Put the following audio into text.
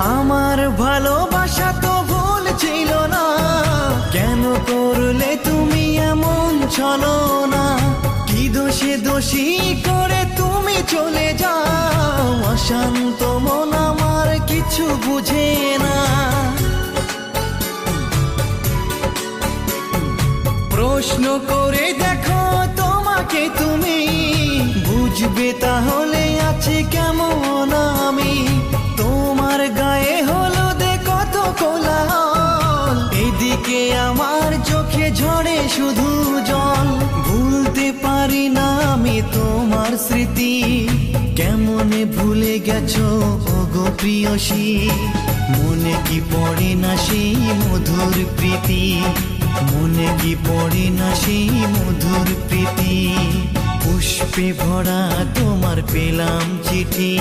আমার ভালোবাসা তো ভুল ছিল না, কেন করলে তুমি এমন ছলনা? কি দোষে দোষী করে তুমি চলে যাও, অশান্ত মন আমার কিছু বুঝে না। প্রশ্ন করে দেখো তোমাকে তুমি, বুঝবে তাহলে আছে কেমন আমি। তোমার গায়ে হলুদে কত কোলাহল, এদিকে আমার চোখে ঝরে শুধু জল। ভুলতে পারি না আমি তোমার স্মৃতি, কেমনে ভুলে গেছো ওগো প্রিয়সী। মনে কি পড়ে না সেই মধুর প্রীতি, মনে কি পড়ে না সেই মধুর প্রীতি। পুষ্পে ভরা তোমার পেলাম চিঠি।